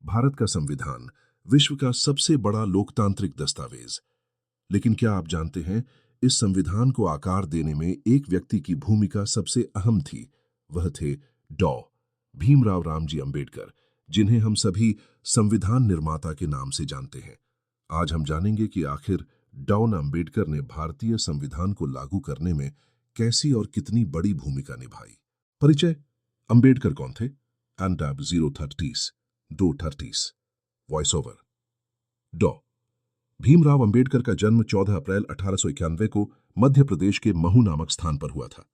भारत का संविधान विश्व का सबसे बड़ा लोकतांत्रिक दस्तावेज। लेकिन क्या आप जानते हैं, इस संविधान को आकार देने में एक व्यक्ति की भूमिका सबसे अहम थी। वह थे डॉ. भीमराव रामजी अंबेडकर, जिन्हें हम सभी संविधान निर्माता के नाम से जानते हैं। आज हम जानेंगे कि आखिर डॉ. अंबेडकर ने भारतीय संविधान को लागू करने में कैसी और कितनी बड़ी भूमिका निभाई। परिचय: अंबेडकर कौन थे? एंटैब 030 230। वॉइस ओवर: डॉ. भीमराव अंबेडकर का जन्म 14 अप्रैल 1891 को मध्य प्रदेश के महू नामक स्थान पर हुआ था।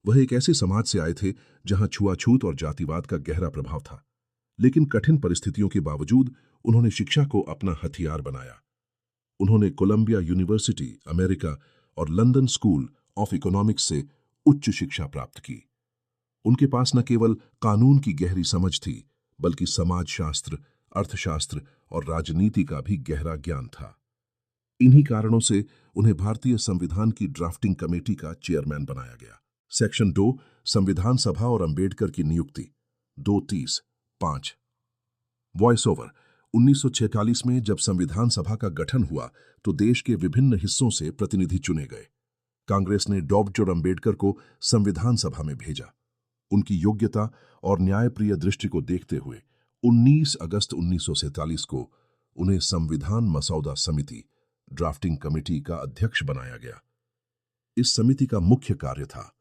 वह एक ऐसे समाज से आए थे जहां छुआछूत और जातिवाद का गहरा प्रभाव था, लेकिन कठिन परिस्थितियों के बावजूद उन्होंने शिक्षा को अपना हथियार बनाया। उन्होंने कोलंबिया यूनिवर्सिटी, अमेरिका और लंदन स्कूल ऑफ इकोनॉमिक्स से उच्च शिक्षा प्राप्त की। उनके पास न केवल कानून की गहरी समझ थी, बल्कि समाजशास्त्र, अर्थशास्त्र और राजनीति का भी गहरा ज्ञान था। इन्हीं कारणों से उन्हें भारतीय संविधान की ड्राफ्टिंग कमेटी का चेयरमैन बनाया गया। सेक्शन 2, संविधान सभा और अंबेडकर की नियुक्ति, 230-5। वॉइस ओवर: 1946 में जब संविधान सभा का गठन हुआ तो देश के विभिन्न हिस्सों से प्रतिनिधि चुने गए। कांग्रेस ने डॉ. अंबेडकर को संविधान सभा में भेजा। उनकी योग्यता और न्यायप्रिय दृष्टि को देखते हुए 19 अगस्त 1947 को उन्हें संविधान मसौदा समिति, ड्राफ्टिंग कमेटी का अध्यक्ष बनाया गया। इस समिति का मुख्य कार्य था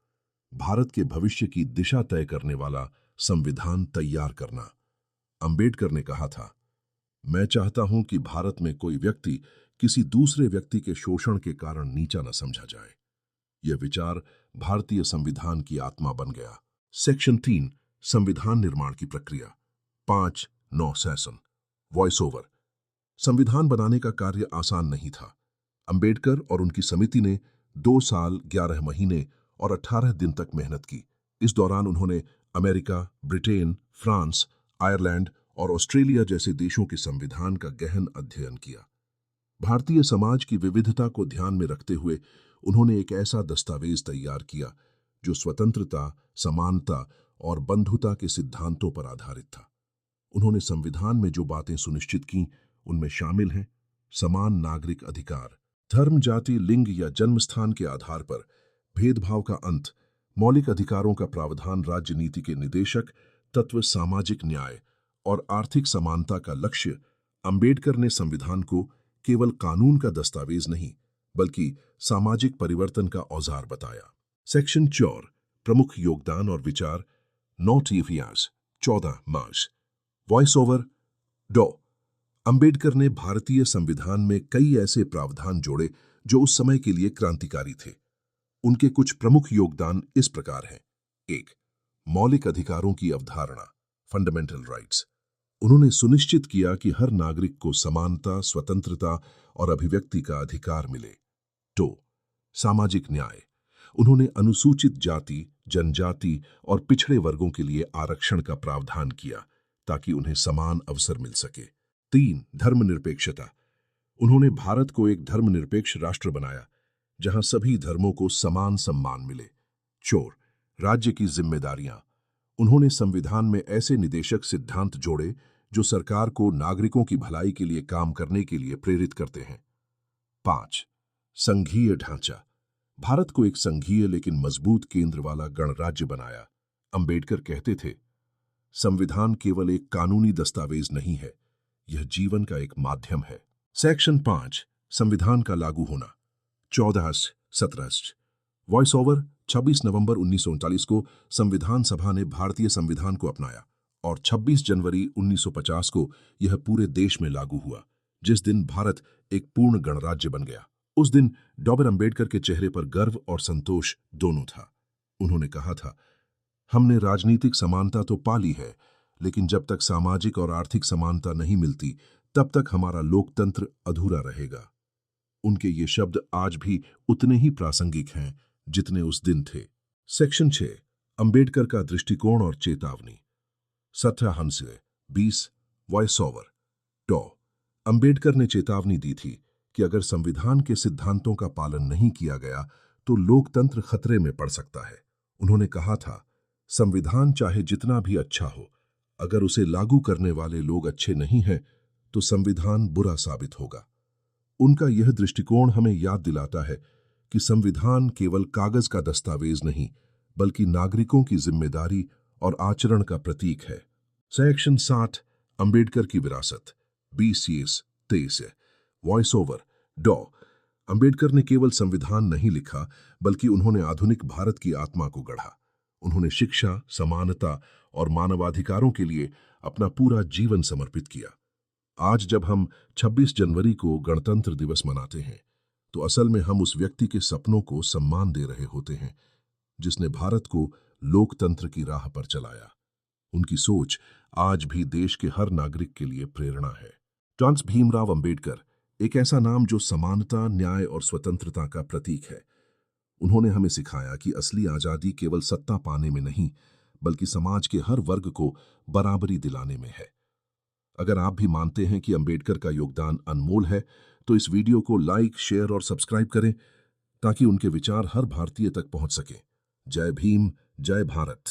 भारत के भविष्य की दिशा तय करने वाला संविधान तैयार करना। अंबेडकर ने कहा था, मैं चाहता हूं कि भारत में कोई व्यक्ति किसी दूसरे व्यक्ति के शोषण के कारण नीचा न समझा जाए। यह विचार भारतीय संविधान की आत्मा बन गया। सेक्शन 3, संविधान निर्माण की प्रक्रिया, 5-9 सेशन। वॉइस ओवर: संविधान बनाने का कार्य आसान नहीं था। अंबेडकर और उनकी समिति ने 2 साल 11 महीने और 18 दिन तक मेहनत की। इस दौरान उन्होंने अमेरिका, ब्रिटेन, फ्रांस, आयरलैंड और ऑस्ट्रेलिया जैसे देशों के संविधान का गहन अध्ययन किया। भारतीय समाज की विविधता को ध्यान में रखते हुए उन्होंने एक ऐसा दस्तावेज तैयार किया जो स्वतंत्रता, समानता और बंधुता के सिद्धांतों पर आधारित था। उन्होंने संविधान में जो बातें सुनिश्चित की उनमें शामिल हैं समान नागरिक अधिकार, धर्म, जाति, लिंग या जन्मस्थान के आधार पर भेदभाव का अंत, मौलिक अधिकारों का प्रावधान, राज्य नीति के निदेशक तत्व, सामाजिक न्याय और आर्थिक समानता का लक्ष्य। अंबेडकर ने संविधान को केवल कानून का दस्तावेज नहीं, बल्कि सामाजिक परिवर्तन का औजार बताया। सेक्शन 4, प्रमुख योगदान और विचार, नॉट इतिहास, 14 मार्च। वॉइस ओवर: डॉ. अंबेडकर ने भारतीय संविधान में कई ऐसे प्रावधान जोड़े जो उस समय के लिए क्रांतिकारी थे। उनके कुछ प्रमुख योगदान इस प्रकार हैं। 1. मौलिक अधिकारों की अवधारणा, फंडामेंटल राइट्स। उन्होंने सुनिश्चित किया कि हर नागरिक को समानता, स्वतंत्रता और अभिव्यक्ति का अधिकार मिले। 2. सामाजिक न्याय। उन्होंने अनुसूचित जाति, जनजाति और पिछड़े वर्गों के लिए आरक्षण का प्रावधान किया ताकि उन्हें समान अवसर मिल सके। 3. धर्मनिरपेक्षता। उन्होंने भारत को एक धर्मनिरपेक्ष राष्ट्र बनाया जहां सभी धर्मों को समान सम्मान मिले। 4. राज्य की जिम्मेदारियां। उन्होंने संविधान में ऐसे निदेशक सिद्धांत जोड़े जो सरकार को नागरिकों की भलाई के लिए काम करने के लिए प्रेरित करते हैं। 5. संघीय ढांचा। भारत को एक संघीय लेकिन मजबूत केंद्र वाला गणराज्य बनाया। अंबेडकर कहते थे, संविधान केवल एक कानूनी दस्तावेज नहीं है, यह जीवन का एक माध्यम है। सेक्शन 5, संविधान का लागू होना, 14-17। वॉइस ओवर: 26 नवंबर 1939 को संविधान सभा ने भारतीय संविधान को अपनाया और 26 जनवरी 1950 को यह पूरे देश में लागू हुआ, जिस दिन भारत एक पूर्ण गणराज्य बन गया। उस दिन डॉ. अंबेडकर के चेहरे पर गर्व और संतोष दोनों था। उन्होंने कहा था, हमने राजनीतिक समानता तो पा ली है, लेकिन जब तक सामाजिक और आर्थिक समानता नहीं मिलती तब तक हमारा लोकतंत्र अधूरा रहेगा। उनके ये शब्द आज भी उतने ही प्रासंगिक हैं जितने उस दिन थे। सेक्शन 6, अंबेडकर का दृष्टिकोण और चेतावनी, 17-20। वॉइस ओवर: डॉ. अंबेडकर ने चेतावनी दी थी कि अगर संविधान के सिद्धांतों का पालन नहीं किया गया तो लोकतंत्र खतरे में पड़ सकता है। उन्होंने कहा था, संविधान चाहे जितना भी अच्छा हो, अगर उसे लागू करने वाले लोग अच्छे नहीं हैं, तो संविधान बुरा साबित होगा। उनका यह दृष्टिकोण हमें याद दिलाता है कि संविधान केवल कागज का दस्तावेज नहीं, बल्कि नागरिकों की जिम्मेदारी और आचरण का प्रतीक है। सेक्शन 60 अंबेडकर की विरासत BCS 23 है। वॉइस ओवर डॉ अंबेडकर ने केवल संविधान नहीं लिखा, बल्कि उन्होंने आधुनिक भारत की आत्मा को गढ़ा। उन्होंने शिक्षा, समानता और मानवाधिकारों के लिए अपना पूरा जीवन समर्पित किया। आज जब हम 26 जनवरी को गणतंत्र दिवस मनाते हैं, तो असल में हम उस व्यक्ति के सपनों को सम्मान दे रहे होते हैं जिसने भारत को लोकतंत्र की राह पर चलाया। उनकी सोच आज भी देश के हर नागरिक के लिए प्रेरणा है। डॉक्टर भीमराव अंबेडकर एक ऐसा नाम जो समानता, न्याय और स्वतंत्रता का प्रतीक है। उन्होंने हमें सिखाया कि असली आज़ादी केवल सत्ता पाने में नहीं, बल्कि समाज के हर वर्ग को बराबरी दिलाने में है। अगर आप भी मानते हैं कि अंबेडकर का योगदान अनमोल है, तो इस वीडियो को लाइक, शेयर और सब्सक्राइब करें ताकि उनके विचार हर भारतीय तक पहुंच सकें। जय भीम, जय भारत।